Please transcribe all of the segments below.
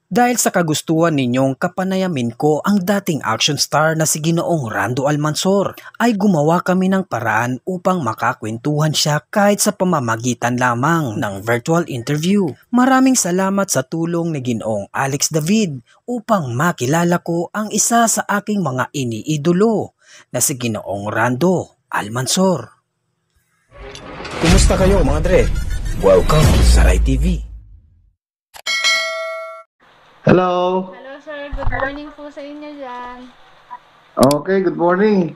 Dahil sa kagustuhan ninyong kapanayamin ko ang dating action star na si Ginoong Rando Almansor, ay gumawa kami ng paraan upang makakwentuhan siya kahit sa pamamagitan lamang ng virtual interview. Maraming salamat sa tulong ni Ginoong Alex David upang makilala ko ang isa sa aking mga iniidolo na si Ginoong Rando Almansor. Kumusta kayo mga Dre? Welcome sa Rai TV. Hello. Hello sir, good morning po sa inyo dyan. Okay, good morning.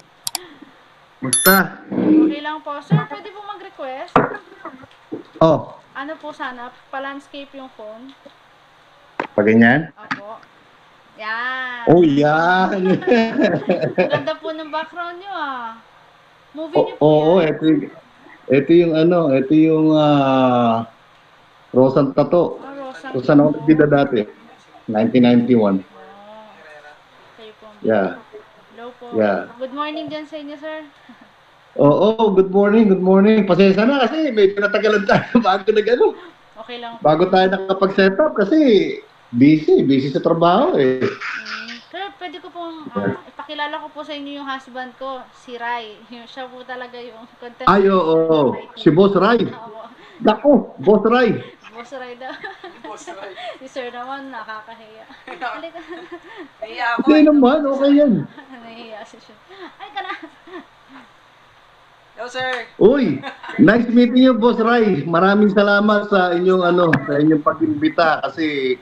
Musta? Okay lang po. Sir, pwede po mag-request? Oh, Ano po sana? Pa-landscape yung phone? pag ganyan? Opo. Yan. Oh, yan. Ganda po ng background nyo ah. Movie nyo po Oo, yan. ito yung ito yung Rosan Tato. Rosa. Kung saan ako nagbida dati? 1991. Kayo po. Yeah. Hello po. Yeah. Good morning dyan sa inyo sir. Oo, good morning, good morning. Pasensya na kasi medyo natagalan tayo bago Okay lang po. Bago tayo nakapag-set up kasi busy sa trabaho eh. Sir, pwede ko pong ipakilala ko po sa inyo yung husband ko, si Rai. Siya po talaga yung content. Ay, oo. Si Boss Rai. Oo. Naku, Boss Rai. Boss Rai daw. Si Sir naman, nakakahiya. Halika. Hindi naman, okay yan. Nahihiya si Sir. Ay ka na. Hello, sir. Uy, nice meeting you, Boss Rai. Maraming salamat sa inyong sa inyong pag-imbita kasi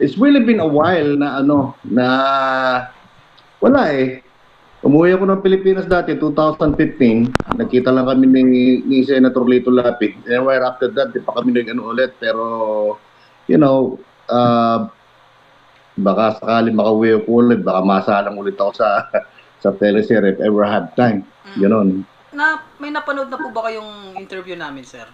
it's really been a while na wala eh. Umuwi ako ng Pilipinas dati 2015. Nakita lang kami ni Senator Lito Lapid. And right after that, di pa kami ulit pero baka sakali makauwi ako ulit, baka masalang ulit ako sa teleserye if ever have time. Ganon. May napanood na po ba kayong interview namin, sir?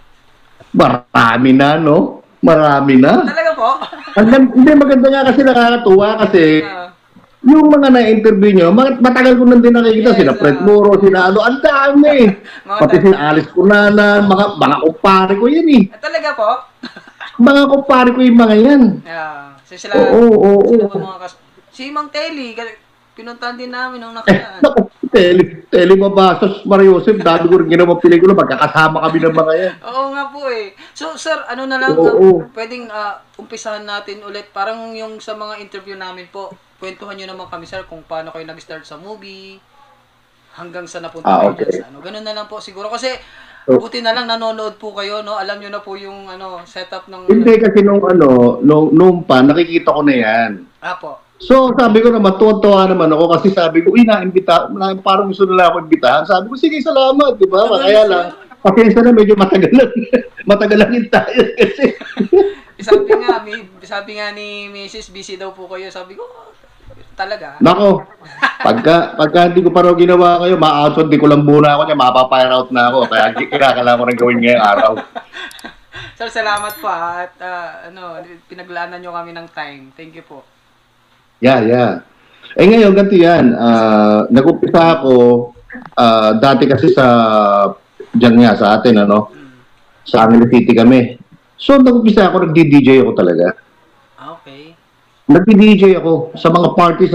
Marami na, no? Marami na. Talaga po? Hindi, maganda nga kasi nakakatuwa kasi yung mga na-interview nyo, matagal ko nang din nakikita, sila Fred Moro, sila ang dami. Pati sila Alice Cunanan, mga kumpare ko yan eh. Talaga po? Mga kumpare ko yung mga yan. Sila mga si Mang Telly, pinuntahan din namin nung nakaraan. Telly Mabasas, Mario Joseph, dami ko rin ginawa pelikula, magkakasama kami ng mga yan. Oo nga po eh. So sir, ano na lang, pwedeng umpisahan natin ulit, parang yung sa mga interview namin po, kwentuhan nyo naman kami sir kung paano kayo nag-start sa movie, hanggang sa napunta kayo dyan sa ganun na lang po siguro. Kasi buti na lang nanonood po kayo, no? Alam nyo na po yung setup ng... Hindi kasi nung pa, nakikita ko na yan. Apo. So, sabi ko naman, tuwa naman ako kasi sabi ko, parang gusto nila ako imbitahan. Sabi ko, sige, salamat, di ba? Kaya lang, pasensya na medyo matagal tayo kasi. sabi nga ni Mrs. busy daw po kayo. Sabi ko, talaga? Nako, pagka hindi ko pa raw ginawa kayo, ma-outsource, di ko lang muna ako niya, mapapire out na ako. Kaya kinakailangan ko rin gawin ngayong araw. Sir, salamat po at pinaglaanan nyo kami ng time. Thank you po. Yeah. Eh ngayon, ganito yan. Nag-umpisa ako, dati kasi sa atin, sa Angeles City kami. So, nag-umpisa ako, nag-DJ ako talaga. Okay. Nag-DJ ako sa mga party, sa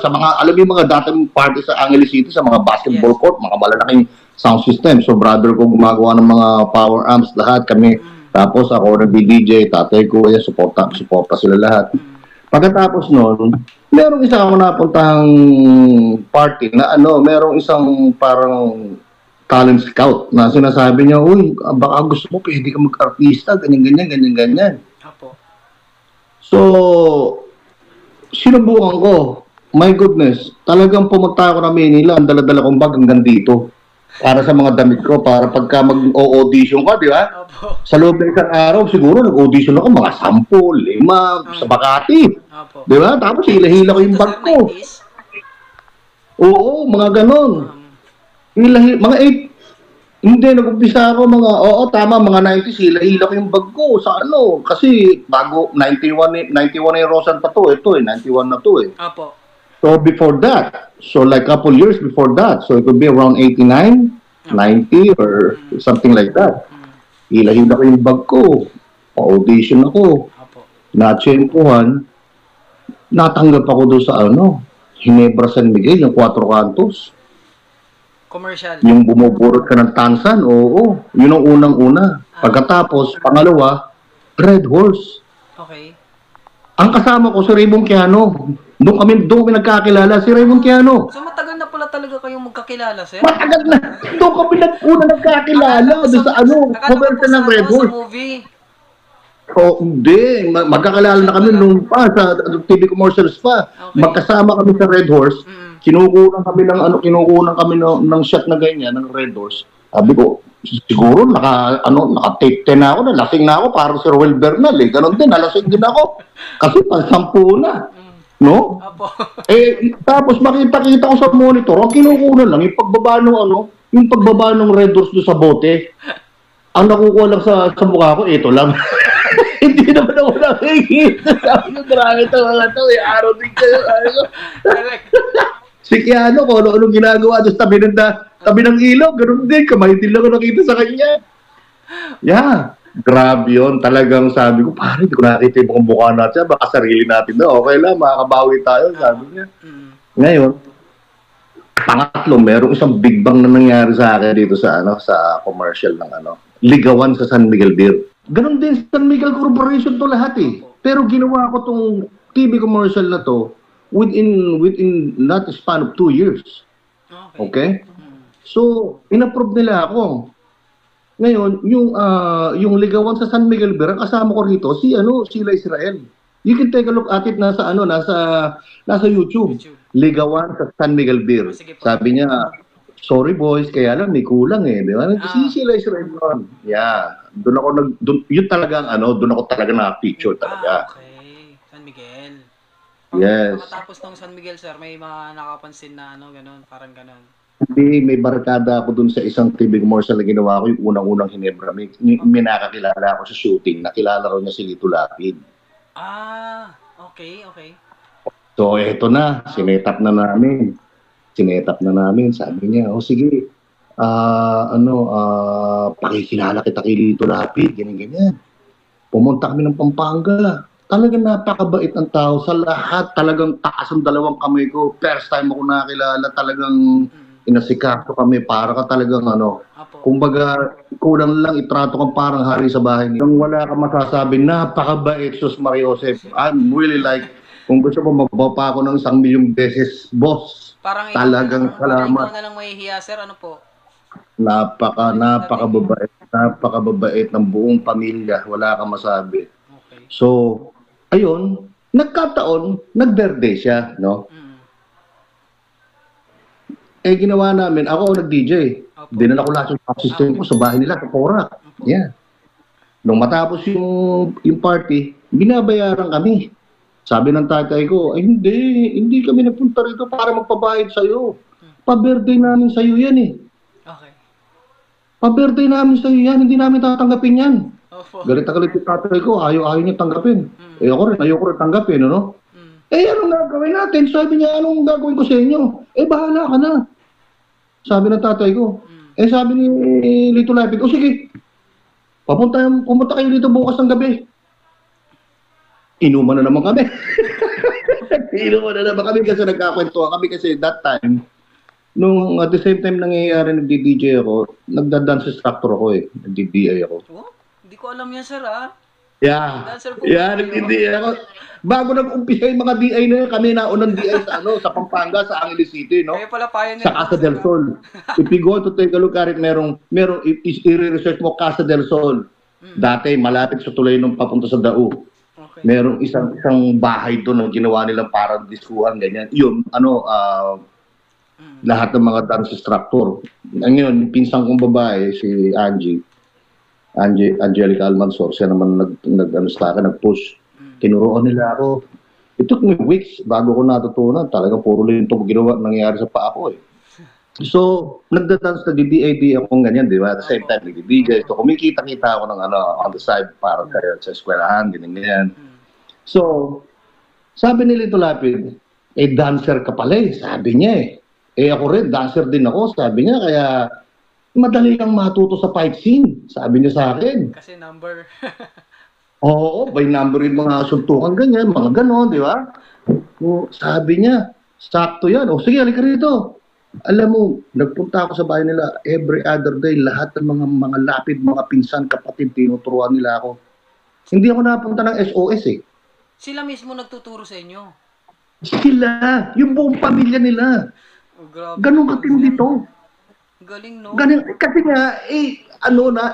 mga alam mo yung mga dating party sa Angeles City, sa mga basketball court, mga malalaking sound system. So, brother ko gumagawa ng mga power amps, lahat kami. Tapos ako nag-DJ, tatay ko, suporta sila lahat. Pagkatapos noon, merong isa ako napuntahang party na merong isang parang talent scout na sinasabi niya, uy, baka gusto mo, pwede ka mag-artista, ganyan. Apo. So, sinubukan ko. My goodness, talagang pumunta ako na Manila, ang dala-dala kong bag hanggang dito. Para sa mga damit ko, para pagka mag-audition ka, di ba? Apo. Sa loob ng isang araw, siguro nag-audition ako mga 10, 5 sa Makati. Apo. Di ba? Tapos hila-hila ko yung bag ko. Oo, mga ganon. Mga 8. Hindi, nag-umpisa ako mga 90s, hila-hila ko yung bag ko sa kasi bago 91 yung Rosan pa to, ito 91 na to eh. Apo. So before that, so like couple years before that, so it could be around 89, 90 or something like that. Hila-hila ko yung bag ko, audition ako, na-tsempuhan, natanggap ako doon sa Ginebra San Miguel, yung Cuatro Cantos. Commercial. Yung bumuburot ka ng tansan, oo. Yun ang unang-una. Pagkatapos, pangalawa, Red Horse. Okay. Ang kasama ko si Raymond Quiano. Doon kami nagkakilala, si Raymond Quiano. So matagal na pala talaga kayong magkakilala, sir? Matagal na. Doon kami nagkakilala. Doon sa commercial ng Red Horse. Sa movie. O, hindi. Magkakilala na kami nung pa, sa TV commercials pa. Okay. Magkasama kami sa Red Horse. Kinukunan kami ng shot na ganyan, ng Red Horse. Sabi ko, siguro naka-tape 10 na ako, nalasing na ako, parang si Roel Bernal eh. Ganon din, nalasing din ako. Kasi pang-sampu na. No? Apo. Tapos makita-kita ko sa monitor, ang kinukunan lang, yung pagbaba ng Red Horse doon sa bote. Ang nakukuha lang sa mukha ko, ito lang. Hindi naman ako nakikita. Sabi ko, marami ito mga ito. Araw din kayo. Si Quiano, kung ano-anong ginagawa doon sa tabi ng ilog, ganoon din. Kamay din lang ako nakita sa kanya. Yeah. Grabe yun. Talagang sabi ko, pare, hindi ko nakita yung mga mukha natin. Baka sarili natin na. Okay lang, makakabawi tayo. Sabi niya. Ngayon, pangatlo, merong isang big bang na nangyari sa akin dito sa commercial ng Ligawan sa San Miguel Beer. Ganon din San Miguel Corporation to lahat eh. Pero ginawa ko tong TV commercial na to within not a span of 2 years. Okay? So, inapprove nila ako. Ngayon, yung Ligawan sa San Miguel Beer, kasama ko rito si Sheila Israel. You can take a look at it nasa YouTube. Ligawan sa San Miguel Beer. Sabi niya, sorry boys, kaya lang may kulang eh, di ba? Si Sheila Israel yun. Yeah. Yun talaga doon ako talaga na-feature talaga. Okay. San Miguel. Yes. Pagkatapos ng San Miguel, sir, may mga nakapansin na ganun, parang ganun. Hindi, may barkada ako dun sa isang TV commercial na ginawa ko, yung unang-unang Ginebra. May nakakilala ako sa shooting. Nakilala ko niya si Lito Lapid. Okay. So, eto na. Sinetap na namin. Sabi niya, sige, pakikilala kita kay Lito Lapid, ganyan. Pumunta kami ng Pampanga. Talagang napakabait ang tao. Sa lahat, talagang taas ang dalawang kamay ko. First time ako nakilala, talagang inasikap kami para ka talagang kumbaga, kulang lang itrato kang parang hari sa bahay. Nang wala ka masasabi, napakabait, Sus Maria Josep. I'm really like, kung gusto ko magbawa pa ako ng 1,000,000 beses, boss. Parang talagang salamat. Ikaw na lang mahihiya, sir. Ano po? Napakababait ng buong pamilya. Wala kang masabi. Okay. So, ayun, nagkataon, nag-birthday siya, no? Ginawa namin, ako nag-DJ. Dinala ko lahat yung system ko sa bahay nila, sa Porac. Yeah. Nung matapos yung party, binabayaran kami. Sabi ng tatay ko, hindi kami nagpunta rito para magpabayad sa'yo. Pa-birthday namin sa'yo yan eh. Okay. Pa-birthday namin sa'yo yan, hindi namin tatanggapin yan. Opo. Galit yung tatay ko, ayaw niya tanggapin. Ayoko rin tanggapin, ano? Anong gagawin natin? Sabi niya, anong gagawin ko sa inyo? Bahala ka na. Sabi ng tatay ko. Sabi ni Lito Lapid, sige, pumunta kayo dito bukas ng gabi. Inuman na naman kami. Kasi nagkakwentuhan kami kasi that time, nung at the same time nangyayari nagdi-DJ ako, nagda-dance instructor ako eh. Nagdi-DI ako. Oh, hindi ko alam yan, sir, Yeah. Nagdi-DI ako. Bago nag-umpisa yung mga DI na yun, kami naunang DI sa Pampanga, sa Angeles City, no? Kayo pala pioneer. Sa Casa del Sol. If you go to take a look at it, merong i-research mo Casa del Sol. Dati, malapit sa tulay nung papunta sa Dao. Okay. Merong isang bahay doon na ginawa nilang parang diskuhan, ganyan. Yun, lahat ng mga dance instructor. Ngayon, yung pinsang kong babae, si Angelica Almansor, siya naman nag-push. Tinuruan nila ako. It took me weeks bago ko natutunan. Talaga puro linto nangyayari sa paa ko eh. So, nagda-dance na DDAD akong ganyan, di ba? At the same time, nag-DJ. So, kumikita-kita ako ng on the side para sa eskwelahan, ganyan. So, sabi ni Lito Lapid, dancer ka pala eh. Sabi niya eh. Ako rin, dancer din ako. Sabi niya, kaya madali kang matuto sa fight scene. Sabi niya sa akin. Kasi number. Oo, by number yung mga suntukan ganyan, mga ganon, di ba? So, sabi niya, sakto yan. O sige, halika rito. Alam mo, nagpunta ako sa bahay nila every other day, lahat ng mga lapid, mga pinsan, kapatid, tinuturuan nila ako. Hindi ako napunta ng SOS eh. Sila mismo nagtuturo sa inyo. Sila, yung buong pamilya nila. Oh, grabe. Ganun katindi to. Galing, no? Ganun, kasi nga,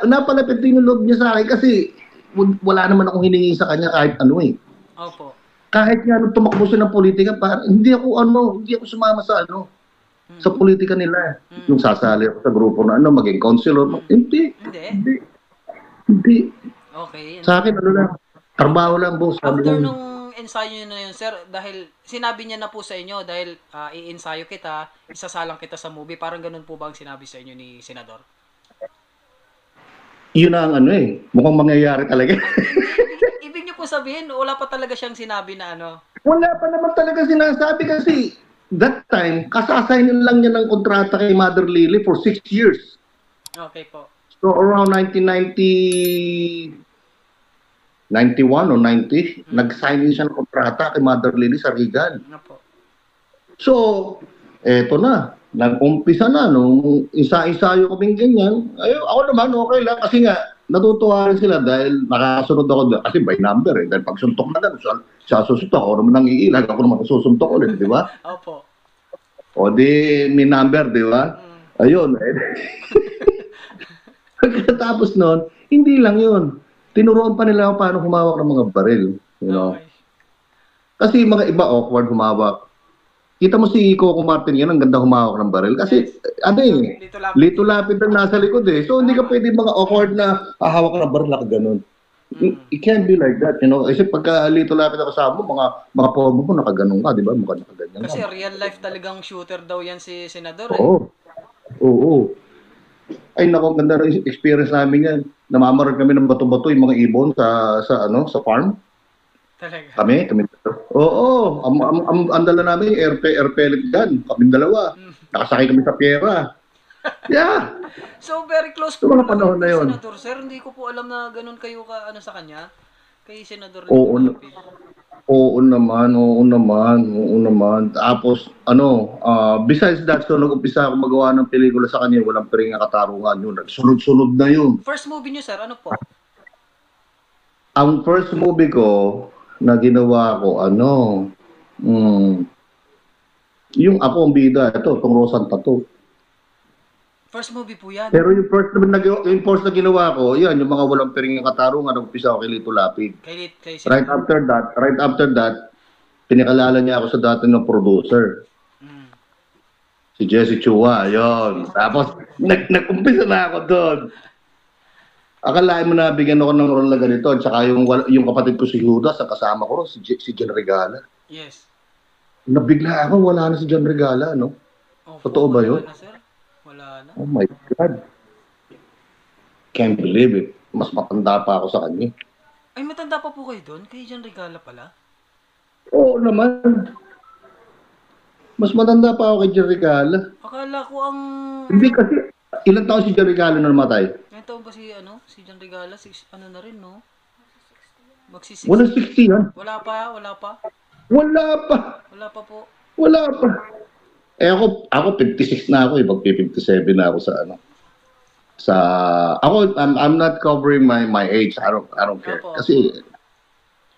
napalapit din yung loob niya sa akin kasi wala naman akong hiningi sa kanya kahit ano eh. Opo. Kahit nga nung tumakbo siya ng politika, hindi ako sumama sa sa politika nila. Yung sasali ako sa grupo na maging councilor. Hindi. Hindi? Hindi. Okay. Sa akin, lang, trabaho lang, boss. After nung ensayo nyo na yun, sir, dahil sinabi niya na po sa inyo, dahil i-ensayo kita, isasalang kita sa movie, parang ganun po ba ang sinabi sa inyo ni Senador? Yun na ang mukhang mangyayari talaga. Ibig niyo po sabihin, wala pa talaga siyang sinabi na ano? Wala pa naman talaga sinasabi kasi that time, kasasignin lang niya ng kontrata kay Mother Lily for 6 years. Okay po. So around 1991 o 90, nag-sign din siya ng kontrata kay Mother Lily sa Regal. Opo. So, eto na. Nag-umpisa na nung isa-isayo kaming ganyan. Ako naman okay lang kasi nga natutuwa rin sila dahil nakasunod ako kasi by number dahil pag suntok na lang siya susuntok ako naman nang iilag ako naman susuntok ulit, di ba? Opo. O di may number, di ba? Ayun. Pagkatapos noon, hindi lang yun. Tinuruan pa nila ako paano humawak ng mga baril. You know? Okay. Kasi mga iba awkward humawak. Kita mo si Coco Martin yan, ang ganda humawak ng baril. Kasi, lito lapid ang nasa likod eh. So, hindi ka pwede mga awkward na hahawak ng baril na ganun. It can't be like that, you know. Kasi pagka lito lapid ang kasama mo, mga pobo mo, nakaganon ka, di ba? Mukha nakaganyan. Kasi real life talagang shooter daw yan si Senador eh. Oo. Ay, naku, ganda rin experience namin yan. Namamarag kami ng bato-bato, yung mga ibon sa farm. Talaga. Kami. Oo, ang dala namin air pellet gun, kaming dalawa. Nakasakay kami sa piyera. Yeah. So very close po mga panahon na yun. Senador, sir, hindi ko po alam na ganun kayo sa kanya. Kay Senador. Oo naman. Tapos besides that, so nag-umpisa ako magawa ng pelikula sa kanya, walang piring na katarungan yun. Sunod-sunod na yun. First movie niyo, sir, ano po? Ang first movie ko na ginawa ko, yung Ako ang Bida, itong Rosang Tattoo. First movie po yan. Pero yung first na ginawa ko, yan, yung mga walang piring ng katarungan, nag-umpisa ako kay Lito Lapid. Kay Right after that, pinakalala niya ako sa dati ng producer. Si Jesse Chua, yon. Tapos, nag-umpisa na ako doon. Akalain mo na bigyan ako ng role na ganito. At saka yung kapatid ko si Judas, ang kasama ko ron, si John Regala. Yes. Nabigla ako, wala na si John Regala, no? Totoo ba yun? Wala na, sir. Wala na. Oh my God. Can't believe it. Mas matanda pa ako sa kanya. Ay, matanda pa po kayo doon? Kay John Regala pala? Oo naman. Mas matanda pa ako kay John Regala. Akala ko ang... Hindi kasi, ilang taon si John Regala na namatay? Ilang taon ba si John Regala? Ano na rin, no? Magsi-60. Walang 60 yan. Wala pa. Wala pa. Wala pa po. Wala pa. Ako 56 na ako, mag-57 na ako I'm not covering my age. I don't care. Opo.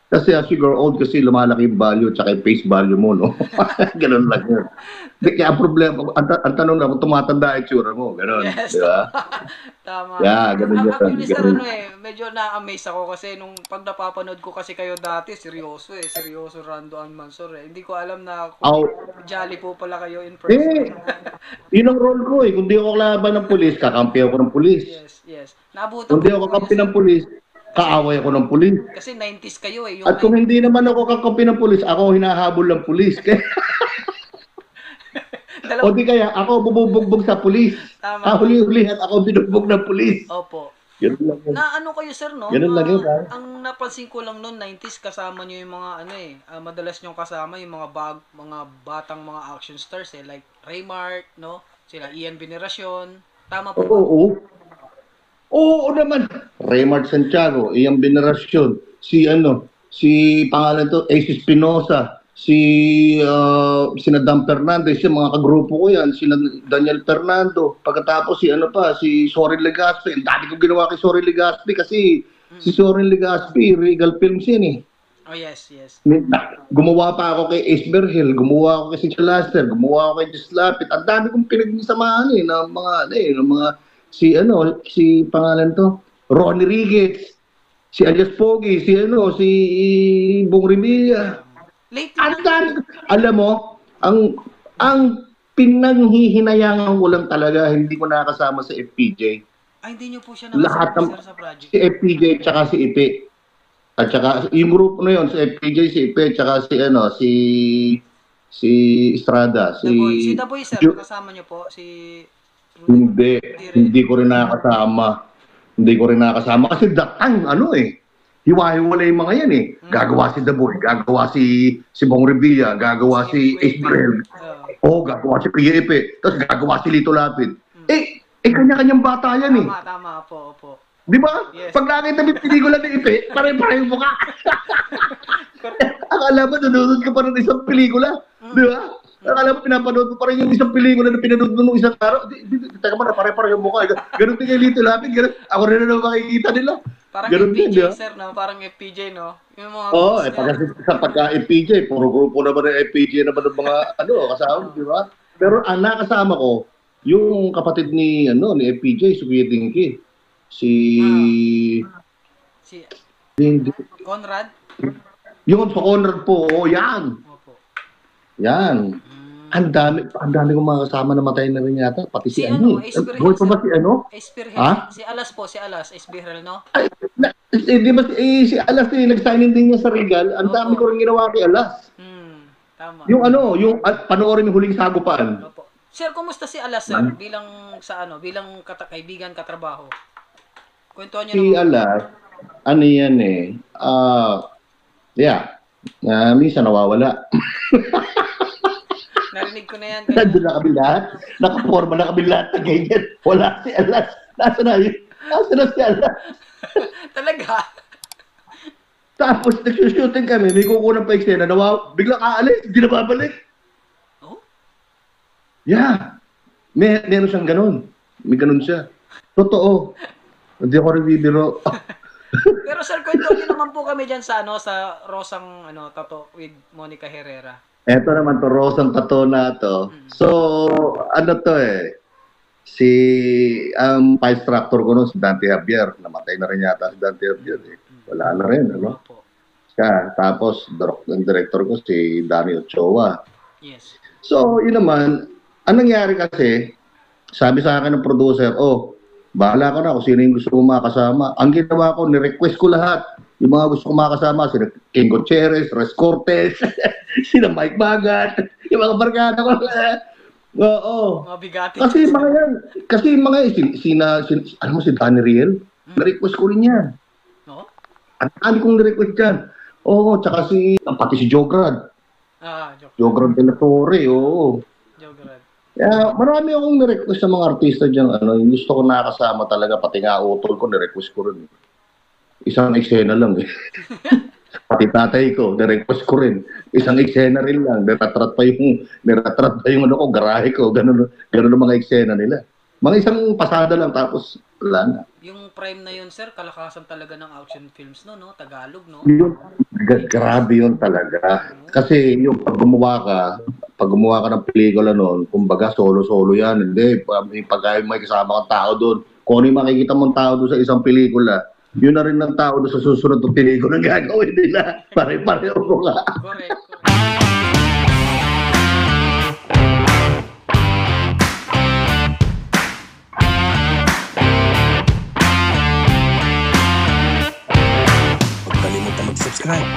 Kasi as you grow old, kasi lumalaki yung value at saka yung face value mo, no? Ganun lang yun. Kaya ang problema, ang tanong na, kung tumatanda yung tsura mo, ganun. Yes. Di ba? Tama. Yeah, ganun yun. Actually, sir, medyo na-amaze ako kasi nung pag napapanood ko kasi kayo dati, seryoso Rando Almansor eh. Hindi ko alam na jolly po pala kayo in person. Yun ang role ko eh. Kung di ako laban ng pulis, kakampi ako ng pulis. Yes. Naabutan Kung di ako kakampi ng pulis, kaaway ako ng pulis. Kasi 90s kayo eh. At kung hindi naman ako kakampi ng pulis, ako hinahabol ng pulis. O di kaya, ako bubugbog sa pulis. Huli-huli at ako binugbog ng pulis. Opo. Ganun lang yun. Na ano kayo, sir, no? Ganun lang yun, ha? Ang napansin ko lang noon, 90s, kasama nyo yung mga, madalas nyo kasama yung mga batang mga action stars, like Raymart, no? Sila Ian Veneracion. Tama po ba? Oo naman. Raymart Santiago, Ian Veneracion, si pangalan to, Ace Espinosa, sina Dan Fernandez, yung mga kagrupo ko yan, sina Daniel Fernando, pagkatapos si Soren Legaspi, ang dami kong ginawa kay Soren Legaspi kasi si Soren Legaspi, Regal Films yan eh. Oh, yes, yes. Gumawa pa ako kay Ace Berhel, gumawa ako kay Sincha Laster, gumawa ako kay Jess Lapid, ang dami kong pinagsamahan ng mga, si pangalan to, Ronnie Riguez, si Alias Pogi, si Bong Revilla. Alam mo, ang pinanghihinayangan ko lang talaga, hindi ko nakasama sa FPJ. Ay, hindi nyo po siya lahat nakasama sa project. Si FPJ tsaka si Ipe. At saka yung grupo na yun, si FPJ, si Ipe, tsaka si Estrada. Si The Boy, sir, kasama nyo po? Hindi ko rin nakasama. Kasi datang, hiwa-hiwalay yung mga yan eh. Gagawa si The Boy, gagawa si Bong Revilla, gagawa si Israel, gagawa si Pia Epe, tapos gagawa si Lito Lapid. Kanya-kanyang bata yan eh. Tama, opo. Di ba? Yes. Pag nakita mo yung pelikula ni Ipe, pare-pareho mukha. Akala mo, nanonood ka pa ng isang pelikula. Di ba? Akala mo, pinapanood mo pa rin yung isang pelikula na pinanood mo nung isang araw. Teka mo na, pare-pareho mukha. Ganun din kay Lito Lapid. Ako rin na makikita nila. Parang ganun FPJ, din, sir, no? Parang FPJ, no? Yung mga sa pagka-FPJ, puro grupo naman ng FPJ naman ng mga, kasama, di ba? Pero ang nakasama ko, yung kapatid ni FPJ, Sukuya Dinky. Conrad? Yung sa Conrad po, yan. Opo. Yan. Ang dami kong mga kasama na matay na rin yata. Pati si Espirhel, pa ba si Espirhel. Ha? Si Alas, Espirhel, no? Di ba si Alas nag-sign din niya sa Regal. Ang dami ko rin ginawa kay Alas. Tama. Yung panoorin yung Huling Sagupaan. Opo. Sir, kumusta si Alas, sir? Bilang kaibigan, katrabaho? Kwentuhan niyo si Alas, yan eh. Minsan nawawala. Narinig ko na yan. Nandun na kami lahat. Nakaporma na kami lahat na ganyan. Wala si Alas. Nasa na si Alas? Talaga? Tapos nagsushooting kami, may kukunan pa eksena, biglang aalis, hindi na babalik. Oh? Yeah. Meron siyang ganun. May ganun siya. Totoo. Hindi ako rin bibiro. Pero sir, kwento niyo naman po kami dyan sa Rosang Tato with Monica Herrera. Eto naman to, Rosang Tato na to. So, si Vice Tractor ko noon, si Dante Javier. Namatay na rin yata si Dante Javier. Wala na rin, Siya. Tapos, ang director ko si Danny Ochoa. Yes. So, yun naman, ang nangyari kasi, sabi sa akin ng producer, bahala ko na kung sino yung gusto ko makasama. Ang ginawa ko, ni-request ko lahat. Yung mga gusto ko makasama, sina King Gutierrez, Res Cortez, sina Mike Bagat, yung mga barkada ko. Oo. Mga bigati. Kasi mga yan, si Danny Riel, na-request ko rin yan. No? Ang dami kong na-request yan. Tsaka pati si Jograd. Jograd de la Torre, Jograd. Marami akong nirequest sa mga artista dyan. Yung gusto ko nakasama talaga, pati nga utol ko, nirequest ko rin. Isang eksena lang eh. Pati tatay ko, nirequest ko rin. Isang eksena rin lang. Niratrat pa yung garahe ko. Ganun ang mga eksena nila. Mga isang pasada lang, tapos wala na. Yung prime na yun, sir, kalakasan talaga ng action films, no? Tagalog, no? Grabe yun talaga. Kasi yung pag gumawa ka ng pelikula noon, kumbaga solo-solo yan. Hindi, pag may kasama kang tao doon, kung ano yung makikita mong tao doon sa isang pelikula, yun na rin ng tao doon sa susunod ng pelikula ng gagawin nila. Pare-pareho ko nga. Correct. Huwag kalimutan mag-subscribe